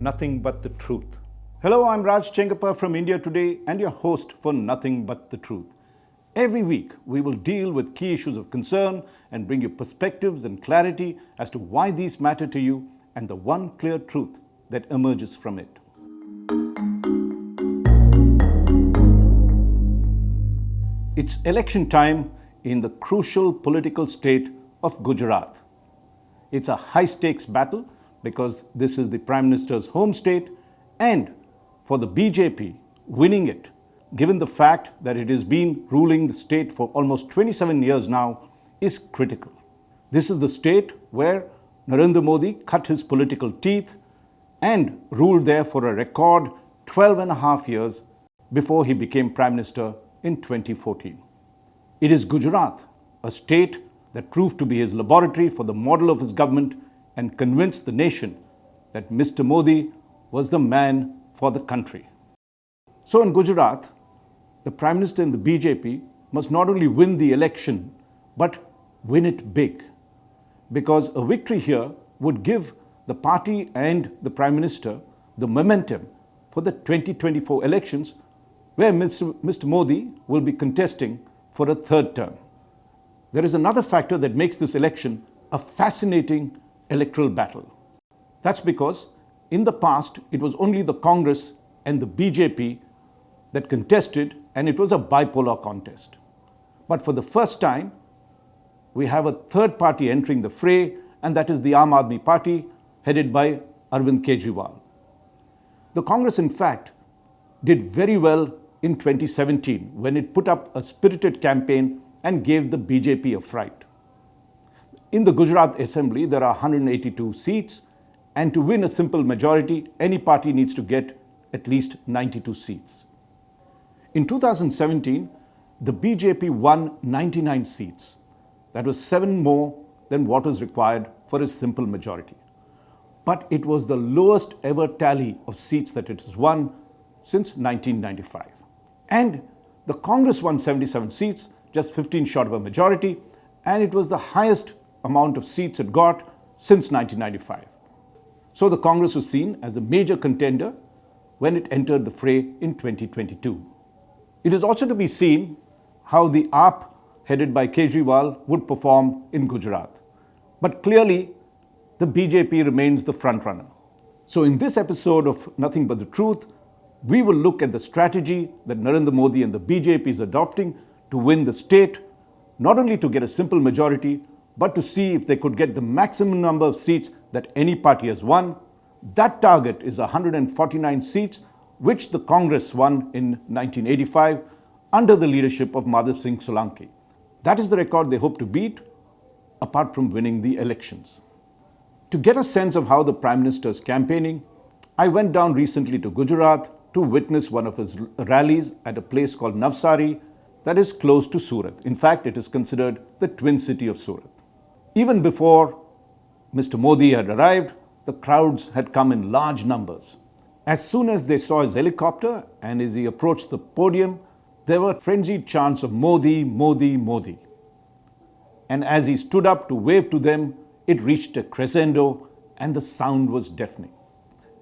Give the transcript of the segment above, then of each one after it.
Nothing But the Truth. Hello, I'm Raj Chengappa from India Today and your host for Nothing But the Truth. Every week, we will deal with key issues of concern and bring you perspectives and clarity as to why these matter to you and the one clear truth that emerges from it. It's election time in the crucial political state of Gujarat. It's a high-stakes battle because this is the Prime Minister's home state, and for the BJP, winning it, given the fact that it has been ruling the state for almost 27 years now, is critical. This is the state where Narendra Modi cut his political teeth and ruled there for a record 12 and a half years before he became Prime Minister in 2014. It is Gujarat, a state that proved to be his laboratory for the model of his government and convinced the nation that Mr. Modi was the man for the country. So in Gujarat, the Prime Minister and the BJP must not only win the election, but win it big. Because a victory here would give the party and the Prime Minister the momentum for the 2024 elections, where Mr. Modi will be contesting for a third term. There is another factor that makes this election a fascinating electoral battle. That's because in the past, it was only the Congress and the BJP that contested, and it was a bipolar contest. But for the first time, we have a third party entering the fray, and that is the Aam Aadmi Party, headed by Arvind Kejriwal. The Congress, in fact, did very well in 2017 when it put up a spirited campaign and gave the BJP a fright. In the Gujarat Assembly, there are 182 seats, and to win a simple majority, any party needs to get at least 92 seats. In 2017, the BJP won 99 seats. That was 7 more than what was required for a simple majority. But it was the lowest ever tally of seats that it has won since 1995. And the Congress won 77 seats, just 15 short of a majority, and it was the highest amount of seats it got since 1995. So the Congress was seen as a major contender when it entered the fray in 2022. It is also to be seen how the AAP, headed by Kejriwal, would perform in Gujarat. But clearly, the BJP remains the frontrunner. So in this episode of Nothing But the Truth, we will look at the strategy that Narendra Modi and the BJP is adopting to win the state, not only to get a simple majority, but to see if they could get the maximum number of seats that any party has won. That target is 149 seats, which the Congress won in 1985 under the leadership of Madhav Singh Solanki. That is the record they hope to beat, apart from winning the elections. To get a sense of how the Prime Minister is campaigning, I went down recently to Gujarat to witness one of his rallies at a place called Navsari that is close to Surat. In fact, it is considered the twin city of Surat. Even before Mr. Modi had arrived, the crowds had come in large numbers. As soon as they saw his helicopter and as he approached the podium, there were frenzied chants of Modi, Modi, Modi. And as he stood up to wave to them, it reached a crescendo and the sound was deafening.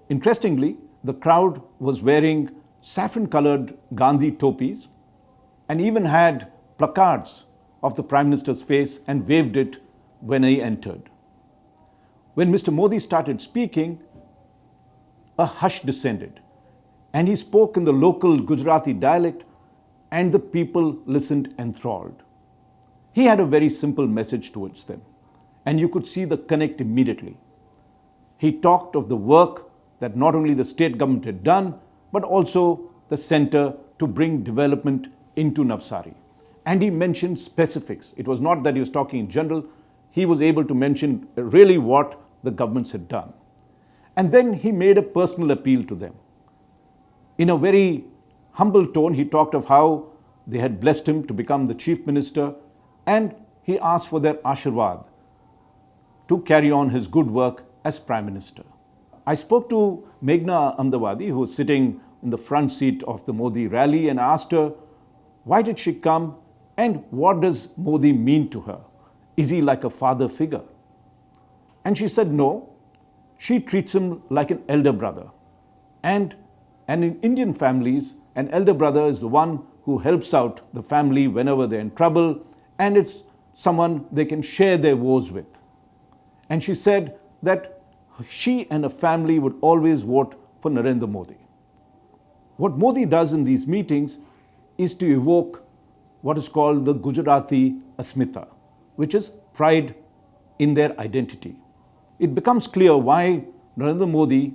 Interestingly, the crowd was wearing saffron-colored Gandhi topis and even had placards of the Prime Minister's face and waved it when he entered. When Mr. Modi started speaking, a hush descended, and he spoke in the local Gujarati dialect, and the people listened enthralled. He had a very simple message towards them, and you could see the connect immediately. He talked of the work that not only the state government had done, but also the center to bring development into Navsari. And he mentioned specifics. It was not that he was talking in general. He was able to mention really what the governments had done. And then he made a personal appeal to them. In a very humble tone, he talked of how they had blessed him to become the chief minister, and he asked for their ashirwad to carry on his good work as prime minister. I spoke to Meghna Ahmedabadi, who was sitting in the front seat of the Modi rally, and asked her, why did she come and what does Modi mean to her? Is he like a father figure? And she said no. She treats him like an elder brother. And in Indian families, an elder brother is the one who helps out the family whenever they're in trouble, and it's someone they can share their woes with. And she said that she and her family would always vote for Narendra Modi. What Modi does in these meetings is to evoke what is called the Gujarati Asmita, which is pride in their identity. It becomes clear why Narendra Modi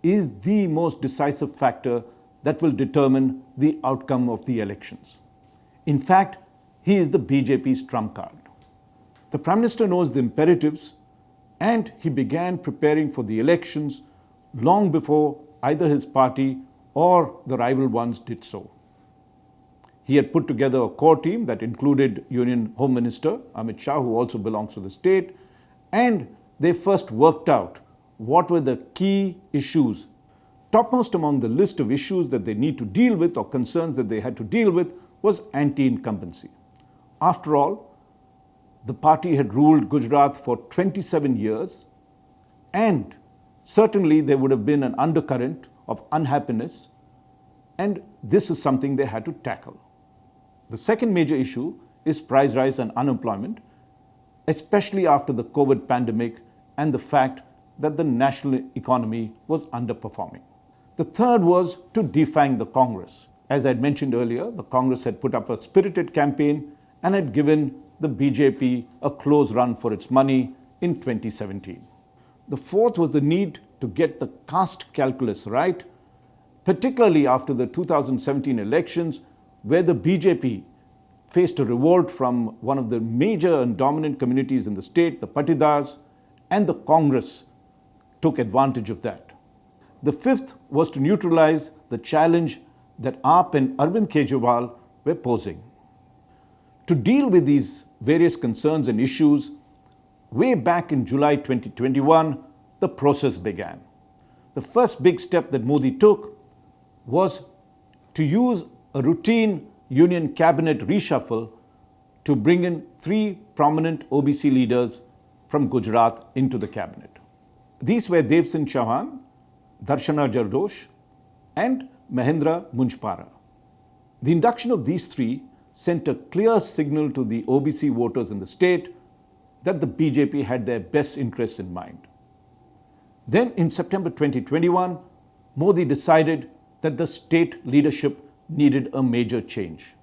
is the most decisive factor that will determine the outcome of the elections. In fact, he is the BJP's trump card. The Prime Minister knows the imperatives, and he began preparing for the elections long before either his party or the rival ones did so. He had put together a core team that included Union Home Minister Amit Shah, who also belongs to the state, and they first worked out what were the key issues. Topmost among the list of issues that they need to deal with or concerns that they had to deal with was anti-incumbency. After all, the party had ruled Gujarat for 27 years, and certainly there would have been an undercurrent of unhappiness, and this is something they had to tackle. The second major issue is price rise and unemployment, especially after the COVID pandemic and the fact that the national economy was underperforming. The third was to defang the Congress. As I had mentioned earlier, the Congress had put up a spirited campaign and had given the BJP a close run for its money in 2017. The fourth was the need to get the caste calculus right, particularly after the 2017 elections, where the BJP faced a revolt from one of the major and dominant communities in the state, the Patidars, and the Congress took advantage of that. The fifth was to neutralize the challenge that AAP and Arvind Kejriwal were posing. To deal with these various concerns and issues, way back in July 2021, the process began. The first big step that Modi took was to use a routine union cabinet reshuffle to bring in 3 prominent OBC leaders from Gujarat into the cabinet. These were Dev Singh Chauhan, Darshana Jardosh, and Mahendra Munjpara. The induction of these 3 sent a clear signal to the OBC voters in the state that the BJP had their best interests in mind. Then in September 2021, Modi decided that the state leadership needed a major change.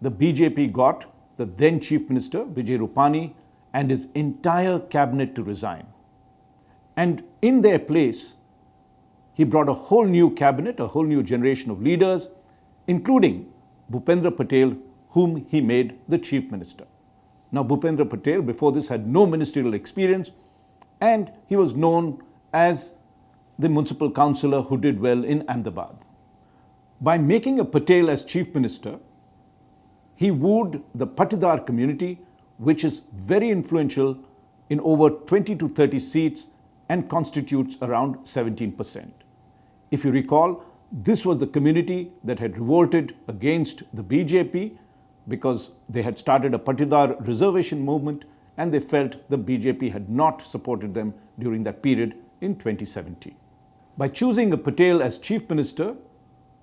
The BJP got the then Chief Minister Vijay Rupani and his entire cabinet to resign. And in their place, he brought a whole new cabinet, a whole new generation of leaders, including Bhupendra Patel, whom he made the Chief Minister. Now, Bhupendra Patel before this had no ministerial experience, and he was known as the municipal councillor who did well in Ahmedabad. By making a Patel as Chief Minister, he wooed the Patidar community, which is very influential in over 20 to 30 seats and constitutes around 17%. If you recall, this was the community that had revolted against the BJP because they had started a Patidar reservation movement and they felt the BJP had not supported them during that period in 2017. By choosing a Patel as Chief Minister,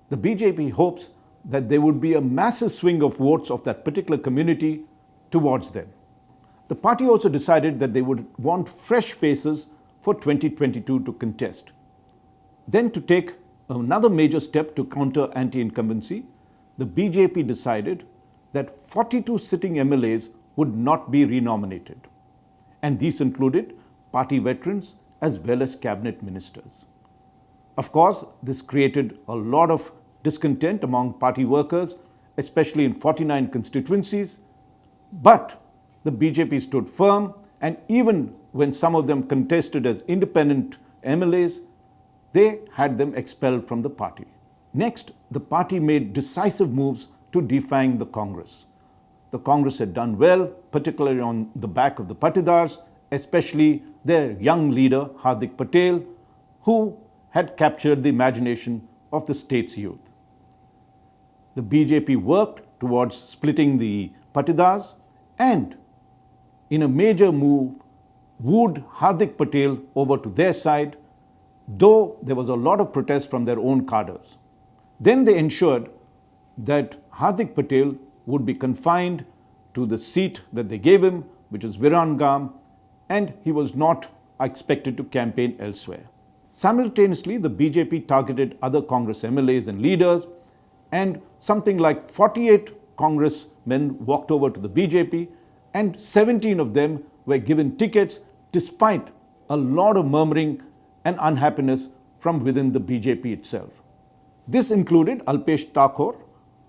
the BJP hopes that there would be a massive swing of votes of that particular community towards them. The party also decided that they would want fresh faces for 2022 to contest. Then, to take another major step to counter anti-incumbency, the BJP decided that 42 sitting MLAs would not be renominated. And these included party veterans as well as cabinet ministers. Of course, this created a lot of discontent among party workers, especially in 49 constituencies. But the BJP stood firm, and even when some of them contested as independent MLAs, they had them expelled from the party. Next, the party made decisive moves to defang the Congress. The Congress had done well, particularly on the back of the Patidars, especially their young leader, Hardik Patel, who had captured the imagination of the state's youth. The BJP worked towards splitting the Patidars, and in a major move, wooed Hardik Patel over to their side, though there was a lot of protest from their own cadres. Then they ensured that Hardik Patel would be confined to the seat that they gave him, which is Virangam, and he was not expected to campaign elsewhere. Simultaneously, the BJP targeted other Congress MLAs and leaders, and something like 48 congressmen walked over to the BJP, and 17 of them were given tickets despite a lot of murmuring and unhappiness from within the BJP itself. This included Alpesh Thakur,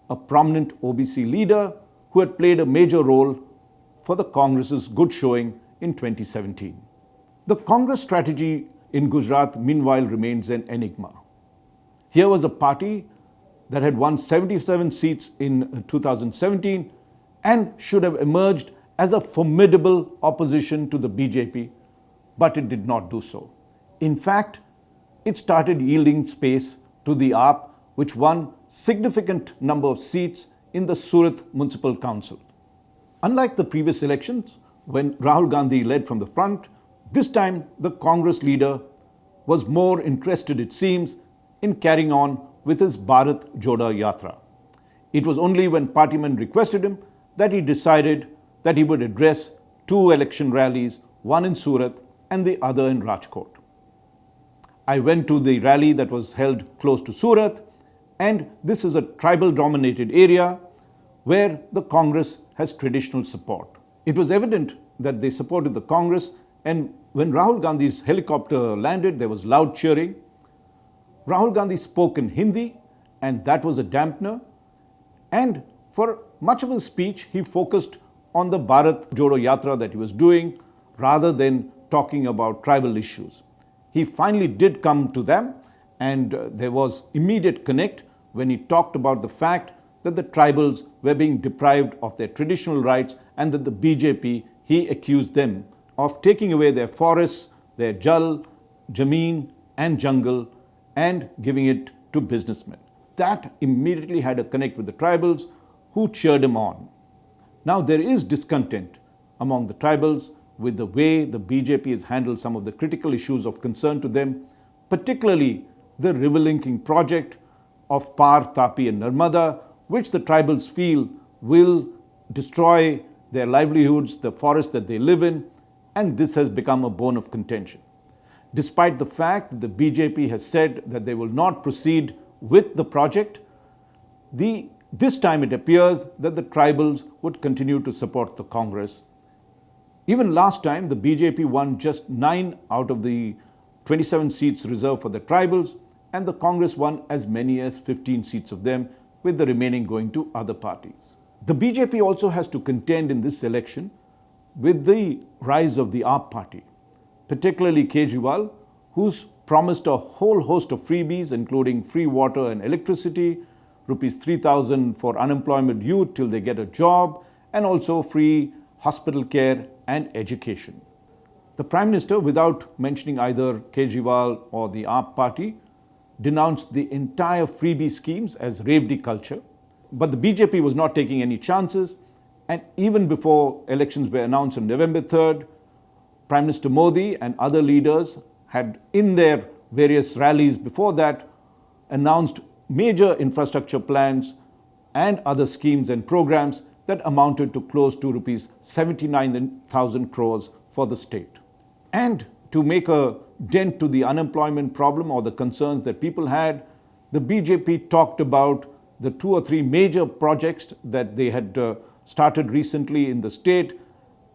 a prominent OBC leader who had played a major role for the Congress's good showing in 2017. The Congress strategy in Gujarat, meanwhile, remains an enigma. Here was a party that had won 77 seats in 2017 and should have emerged as a formidable opposition to the BJP, but it did not do so. In fact, it started yielding space to the AAP, which won significant number of seats in the Surat Municipal Council. Unlike the previous elections, when Rahul Gandhi led from the front, this time the Congress leader was more interested, it seems, in carrying on with his Bharat Jodo Yatra. It was only when partymen requested him that he decided that he would address two election rallies, one in Surat and the other in Rajkot. I went to the rally that was held close to Surat, and this is a tribal-dominated area where the Congress has traditional support. It was evident that they supported the Congress, and when Rahul Gandhi's helicopter landed, there was loud cheering. Rahul Gandhi spoke in Hindi, and that was a dampener. And for much of his speech, he focused on the Bharat Jodo Yatra that he was doing, rather than talking about tribal issues. He finally did come to them, and there was immediate connect when he talked about the fact that the tribals were being deprived of their traditional rights, and that the BJP, he accused them of taking away their forests, their jal, jameen and jungle, and giving it to businessmen. That immediately had a connect with the tribals, who cheered him on. Now there is discontent among the tribals with the way the BJP has handled some of the critical issues of concern to them, particularly the river linking project of Par, Tapi and Narmada, which the tribals feel will destroy their livelihoods, the forests that they live in, and this has become a bone of contention. Despite the fact that the BJP has said that they will not proceed with the project, this time it appears that the tribals would continue to support the Congress. Even last time, the BJP won just 9 out of the 27 seats reserved for the tribals, and the Congress won as many as 15 seats of them, with the remaining going to other parties. The BJP also has to contend in this election with the rise of the AAP party, particularly Kejriwal, who's promised a whole host of freebies, including free water and electricity, rupees 3,000 for unemployment youth till they get a job, and also free hospital care and education. The Prime Minister, without mentioning either Kejriwal or the AAP party, denounced the entire freebie schemes as Revdi culture. But the BJP was not taking any chances, and even before elections were announced on November 3rd, Prime Minister Modi and other leaders had, in their various rallies before that, announced major infrastructure plans and other schemes and programs that amounted to close to rupees 79,000 crores for the state. And to make a dent to the unemployment problem or the concerns that people had, the BJP talked about the 2 or 3 major projects that they had started recently in the state.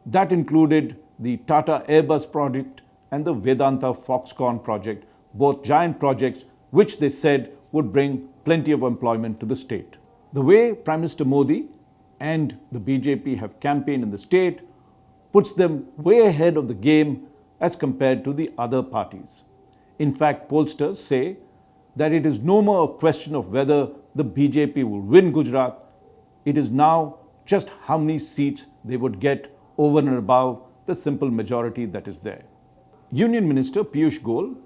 That included the Tata Airbus project and the Vedanta Foxconn project, both giant projects which they said would bring plenty of employment to the state. The way Prime Minister Modi and the BJP have campaigned in the state puts them way ahead of the game as compared to the other parties. In fact, pollsters say that it is no more a question of whether the BJP will win Gujarat. It is now just how many seats they would get over and above the simple majority that is there. Union Minister Piyush Goyal,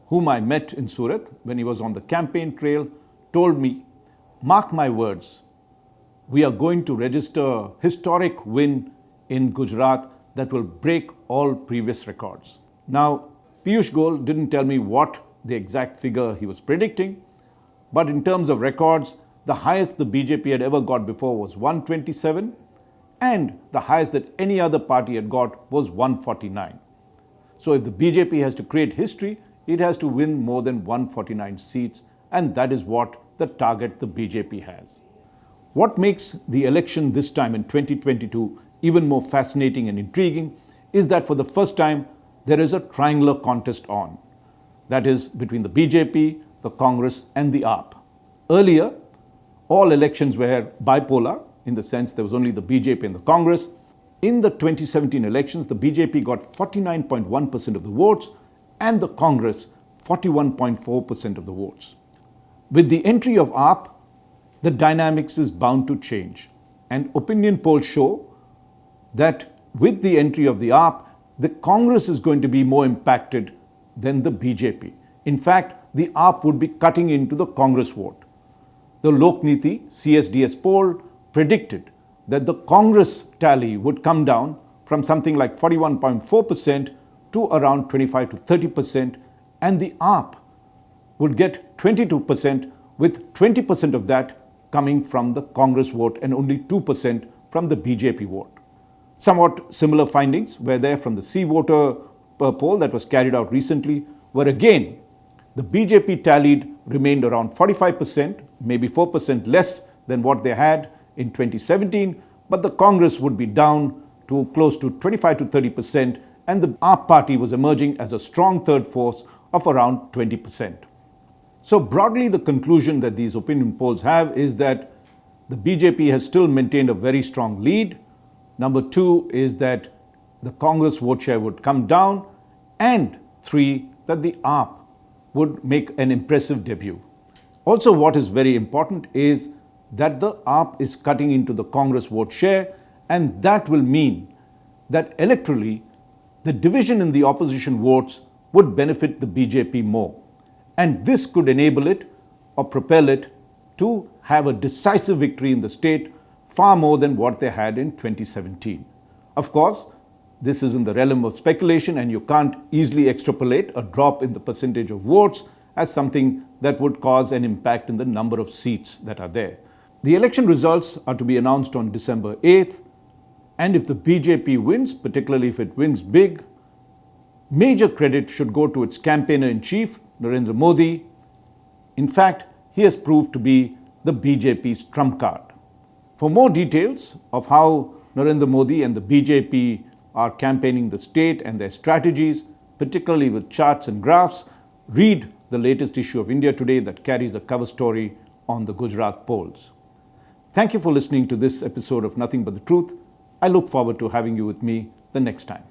whom I met in Surat when he was on the campaign trail, told me, "Mark my words, we are going to register a historic win in Gujarat. that will break all previous records. Now, Piyush Goyal didn't tell me what the exact figure he was predicting, but in terms of records, the highest the BJP had ever got before was 127, and the highest that any other party had got was 149. So if the BJP has to create history, it has to win more than 149 seats, and that is what the target the BJP has. What makes the election this time in 2022 even more fascinating and intriguing is that for the first time, there is a triangular contest on. That is between the BJP, the Congress and the AAP. Earlier, all elections were bipolar in the sense there was only the BJP and the Congress. In the 2017 elections, the BJP got 49.1% of the votes and the Congress 41.4% of the votes. With the entry of AAP, the dynamics is bound to change. And opinion polls show that with the entry of the AAP, the Congress is going to be more impacted than the BJP. In fact, the AAP would be cutting into the Congress vote. The Lokniti CSDS poll predicted that the Congress tally would come down from something like 41.4% to around 25 to 30%, and the AAP would get 22%, with 20% of that coming from the Congress vote and only 2% from the BJP vote. Somewhat similar findings were there from the Sea Voter poll that was carried out recently, where again, the BJP tallied remained around 45%, maybe 4% less than what they had in 2017, but the Congress would be down to close to 25 to 30%, and the AAP party was emerging as a strong third force of around 20%. So broadly, the conclusion that these opinion polls have is that the BJP has still maintained a very strong lead. Number two is that the Congress vote share would come down, and three, that the AAP would make an impressive debut. Also, what is very important is that the AAP is cutting into the Congress vote share, and that will mean that electorally, the division in the opposition votes would benefit the BJP more. And this could enable it or propel it to have a decisive victory in the state, far more than what they had in 2017. Of course, this is in the realm of speculation, and you can't easily extrapolate a drop in the percentage of votes as something that would cause an impact in the number of seats that are there. The election results are to be announced on December 8th, and if the BJP wins, particularly if it wins big, major credit should go to its campaigner-in-chief, Narendra Modi. In fact, he has proved to be the BJP's trump card. For more details of how Narendra Modi and the BJP are campaigning the state and their strategies, particularly with charts and graphs, read the latest issue of India Today that carries a cover story on the Gujarat polls. Thank you for listening to this episode of Nothing But the Truth. I look forward to having you with me the next time.